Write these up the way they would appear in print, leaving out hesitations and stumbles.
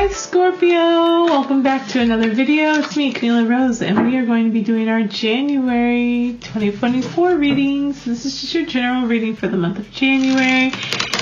Hi Scorpio, welcome back to another video. It's me, Camila Rose, and we are going to be doing our January 2024 readings. This is just your general reading for the month of January.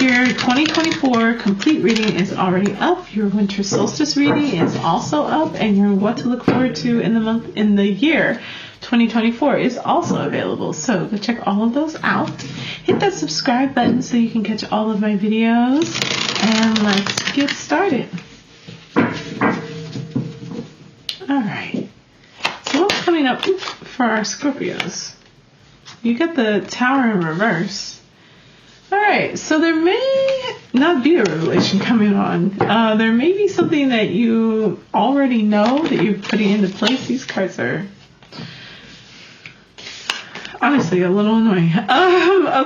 Your 2024 complete reading is already up. Your winter solstice reading is also up, and your what to look forward to in the year 2024 is also available. So go check all of those out. Hit that subscribe button so you can catch all of my videos, and let's get started. Alright, so what's coming up for our Scorpios? You got the Tower in reverse. Alright, so there may not be a revelation coming on. There may be something that you already know that you're putting into place. These cards are honestly a little annoying.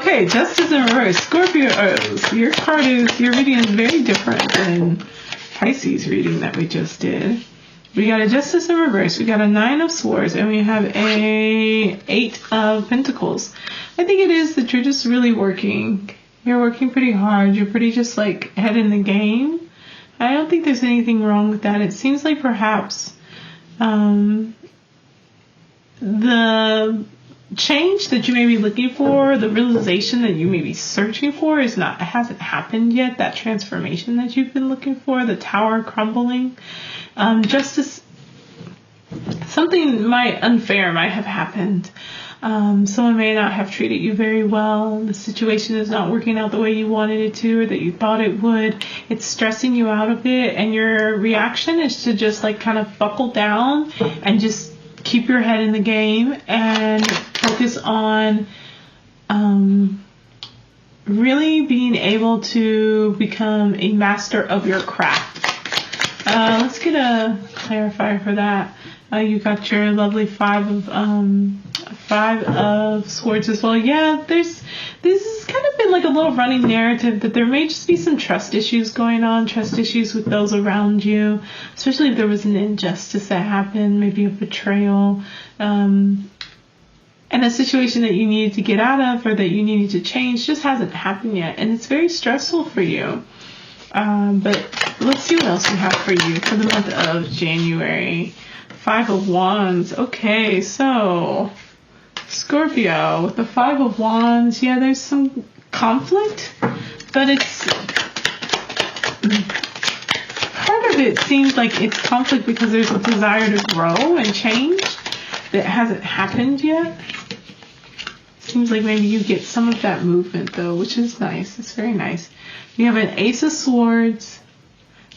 Okay, Justice in reverse. Scorpios, your reading is very different than Pisces reading that we just did. We got a Justice in reverse, we got a Nine of Swords, and we have a Eight of Pentacles. I think it is that you're just really working. You're working pretty hard. You're pretty just like head in the game. I don't think there's anything wrong with that. It seems like perhaps the change that you may be looking for, the realization that you may be searching for hasn't happened yet. That transformation that you've been looking for, the tower crumbling. Justice, something unfair might have happened. Someone may not have treated you very well. The situation is not working out the way you wanted it to, or that you thought it would. It's stressing you out a bit, and your reaction is to just like kind of buckle down and just keep your head in the game and focus on really being able to become a master of your craft. Let's get a clarifier for that. You got your lovely Five of Swords as well. Yeah, this has kind of been like a little running narrative that there may just be some trust issues going on, trust issues with those around you, especially if there was an injustice that happened, maybe a betrayal, and a situation that you needed to get out of or that you needed to change just hasn't happened yet, and it's very stressful for you. But let's see what else we have for you for the month of January. Five of Wands. Okay, so Scorpio with the Five of Wands. Yeah, there's some conflict, but part of it seems like it's conflict because there's a desire to grow and change that hasn't happened yet. Seems like maybe you get some of that movement though, which is nice. It's very nice. We have an Ace of Swords.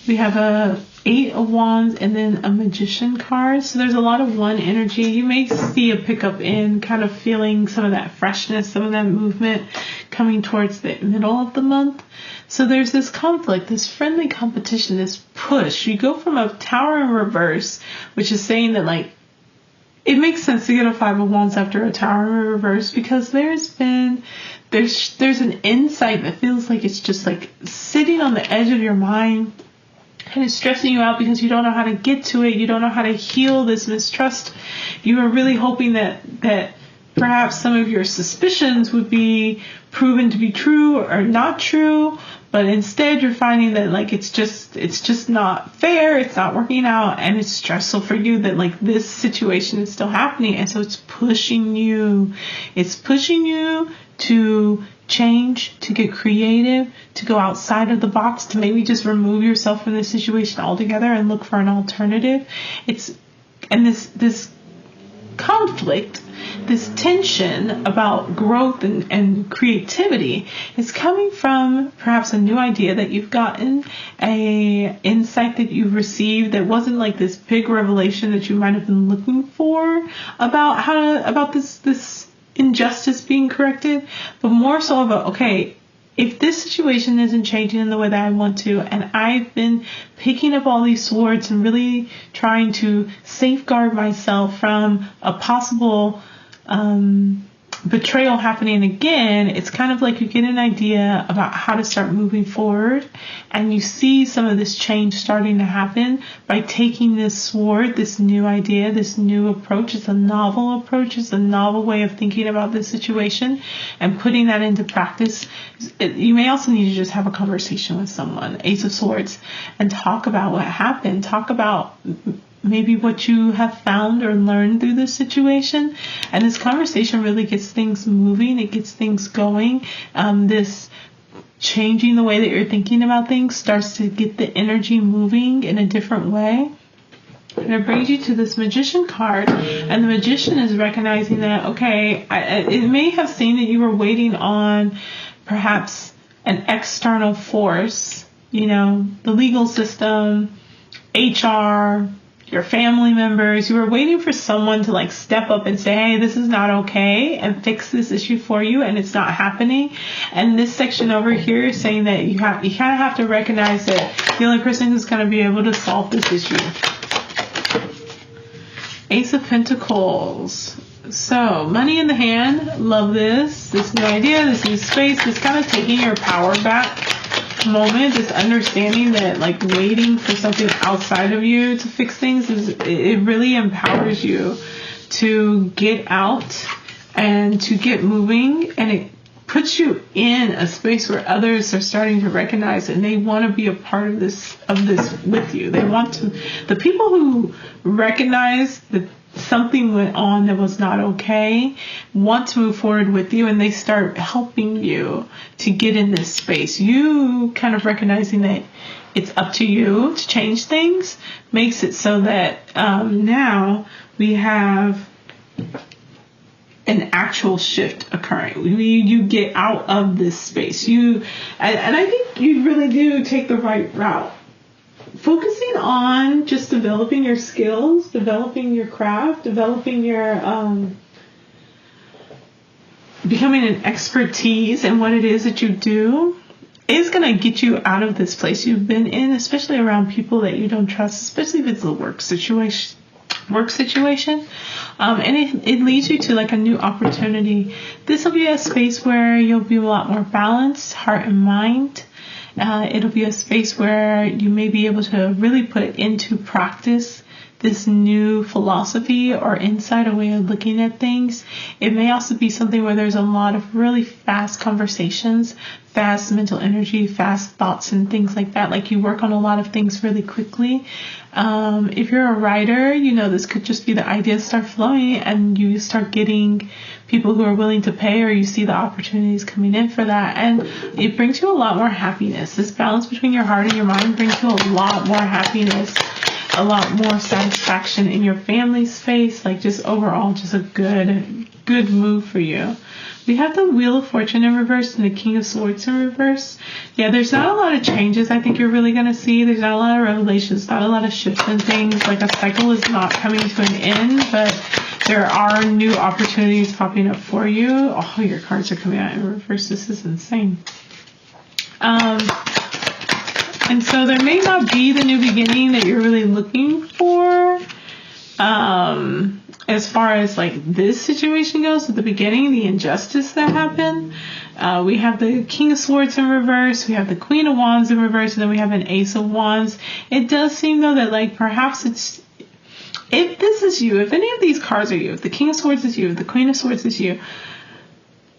We have a Eight of Wands and then a Magician card. So there's a lot of one energy. You may see a pickup in kind of feeling some of that freshness, some of that movement coming towards the middle of the month. So there's this conflict, this friendly competition, this push. You go from a Tower in reverse, which is saying that like it makes sense to get a Five of Wands after a Tower in reverse because there's an insight that feels like it's just like sitting on the edge of your mind and it's stressing you out because you don't know how to get to it. You don't know how to heal this mistrust. You were really hoping that perhaps some of your suspicions would be proven to be true or not true, but instead you're finding that like it's just not fair, it's not working out, and it's stressful for you that like this situation is still happening, and so it's pushing you to change, to get creative, to go outside of the box, to maybe just remove yourself from this situation altogether and look for an alternative. This conflict, this tension about growth and creativity is coming from perhaps a new idea that you've gotten, a insight that you've received that wasn't like this big revelation that you might have been looking for about this injustice being corrected, but more so about, okay, if this situation isn't changing in the way that I want to, and I've been picking up all these swords and really trying to safeguard myself from a possible betrayal happening again, it's kind of like you get an idea about how to start moving forward, and you see some of this change starting to happen by taking this sword, this new idea, this new approach. It's a novel approach. It's a novel way of thinking about this situation and putting that into practice. You may also need to just have a conversation with someone, Ace of Swords, and talk about what happened. Talk about maybe what you have found or learned through this situation. And this conversation really gets things moving. It gets things going. This changing the way that you're thinking about things starts to get the energy moving in a different way. And it brings you to this Magician card. And the Magician is recognizing that, okay, it may have seemed that you were waiting on perhaps an external force, the legal system, HR, your family members. You were waiting for someone to step up and say, hey, this is not okay, and fix this issue for you, and it's not happening. And this section over here is saying that you kind of have to recognize that the only person who's going to be able to solve this issue. Ace of Pentacles. So, money in the hand. Love this. This new idea, this new space, this kind of taking your power back moment, this understanding that waiting for something outside of you to fix things it really empowers you to get out and to get moving, and it puts you in a space where others are starting to recognize and they want to be a part of this with you. They want to, the people who recognize that something went on that was not okay, want to move forward with you, and they start helping you to get in this space. You kind of recognizing that it's up to you to change things makes it so that now we have an actual shift occurring. You get out of this space. And I think you really do take the right route. Focusing on just developing your skills, developing your craft, developing your, becoming an expertise in what it is that you do is going to get you out of this place you've been in, especially around people that you don't trust, especially if it's a work situation. And it leads you to a new opportunity. This will be a space where you'll be a lot more balanced, heart and mind. It'll be a space where you may be able to really put into practice this new philosophy or insight, a way of looking at things. It may also be something where there's a lot of really fast conversations, fast mental energy, fast thoughts and things like that. You work on a lot of things really quickly. If you're a writer, this could just be the ideas start flowing and you start getting people who are willing to pay, or you see the opportunities coming in for that. And it brings you a lot more happiness. This balance between your heart and your mind brings you a lot more happiness, a lot more satisfaction in your family space. Just overall, just a good move for you. We have the Wheel of Fortune in reverse and the King of Swords in reverse. Yeah, there's not a lot of changes I think you're really going to see. There's not a lot of revelations, not a lot of shifts and things. A cycle is not coming to an end, but there are new opportunities popping up for you. Oh, your cards are coming out in reverse. This is insane. And so there may not be the new beginning that you're really looking for. As far as this situation goes, at the beginning, the injustice that happened, we have the King of Swords in reverse, we have the Queen of Wands in reverse, and then we have an Ace of Wands. It does seem though that perhaps if this is you, if any of these cards are you, if the King of Swords is you, if the Queen of Swords is you,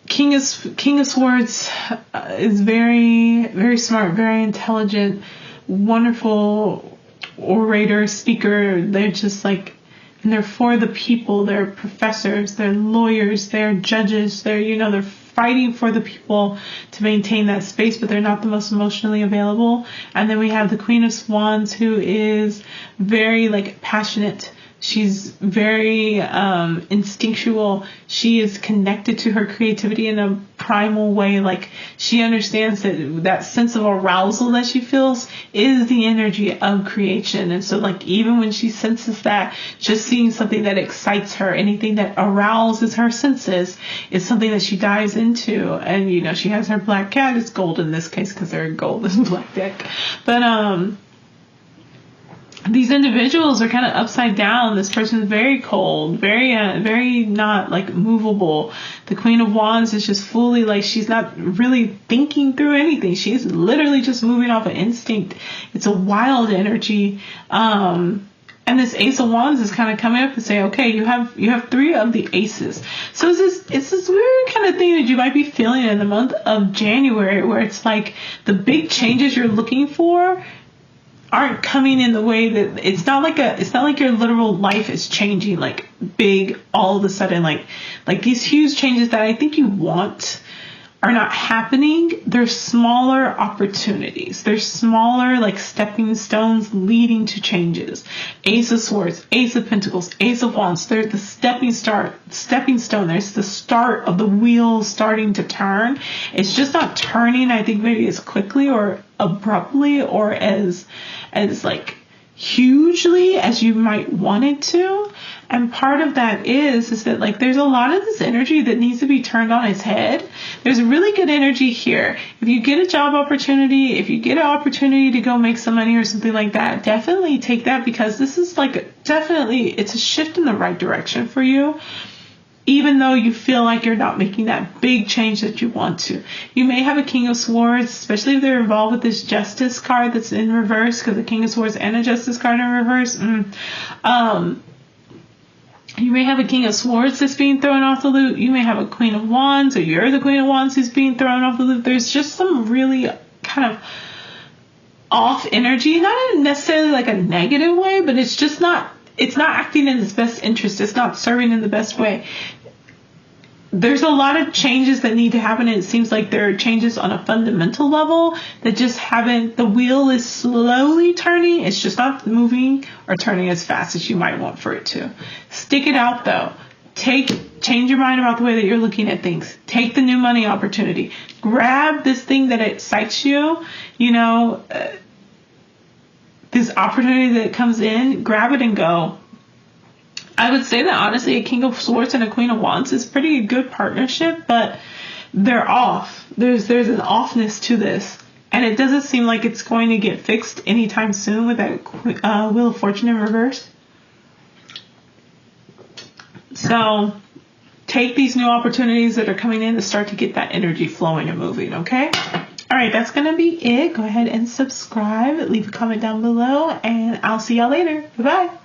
King of Swords is very, very smart, very intelligent, wonderful orator, speaker. They're just and they're for the people. They're professors, they're lawyers, they're judges, they're fighting for the people to maintain that space, but they're not the most emotionally available. And then we have the Queen of Wands, who is very passionate. She's very instinctual. She is connected to her creativity in a primal way. She understands that sense of arousal that she feels is the energy of creation. And so even when she senses that, just seeing something that excites her, anything that arouses her senses, is something that she dives into. And she has her black cat. It's gold in this case because they're a gold and black deck. But these individuals are kind of upside down. This person is very cold, very not like movable. The Queen of Wands is just fully like, she's not really thinking through anything. She's literally just moving off of instinct. It's a wild energy. And this Ace of Wands is kind of coming up and say, okay, you have 3 of the aces. So it's this weird kind of thing that you might be feeling in the month of January, where it's like the big changes you're looking for aren't coming in the way that it's not like your literal life is changing like big all of a sudden, like these huge changes that I think you want are not happening. They're smaller opportunities. They're smaller like stepping stones leading to changes. Ace of Swords, Ace of Pentacles, Ace of Wands. They're the stepping stone. There's the start of the wheel starting to turn. It's just not turning, I think, maybe as quickly or abruptly or as like hugely as you might want it to. And part of that is that like there's a lot of this energy that needs to be turned on its head. There's a really good energy here. If you get a job opportunity, if you get an opportunity to go make some money or something like that, definitely take that, because this is like definitely, it's a shift in the right direction for you. Even though you feel like you're not making that big change that you want to. You may have a King of Swords, especially if they're involved with this Justice card that's in reverse, because the King of Swords and a Justice card in reverse. You may have a King of Swords that's being thrown off the loop. You may have a Queen of Wands, or you're the Queen of Wands who's being thrown off the loop. There's just some really kind of off energy, not in necessarily like a negative way, but it's just not, it's not acting in its best interest. It's not serving in the best way. There's a lot of changes that need to happen, and it seems like there are changes on a fundamental level that just haven't, the wheel is slowly turning. It's just not moving or turning as fast as you might want for it to. Stick it out though. Change your mind about the way that you're looking at things. Take the new money opportunity. Grab this thing that excites you, this opportunity that comes in, grab it and go. I would say that honestly, a King of Swords and a Queen of Wands is pretty good partnership, but they're off. There's an offness to this, and it doesn't seem like it's going to get fixed anytime soon with that Wheel of Fortune in reverse. So take these new opportunities that are coming in to start to get that energy flowing and moving, okay? All right, that's going to be it. Go ahead and subscribe. Leave a comment down below, and I'll see y'all later. Bye-bye.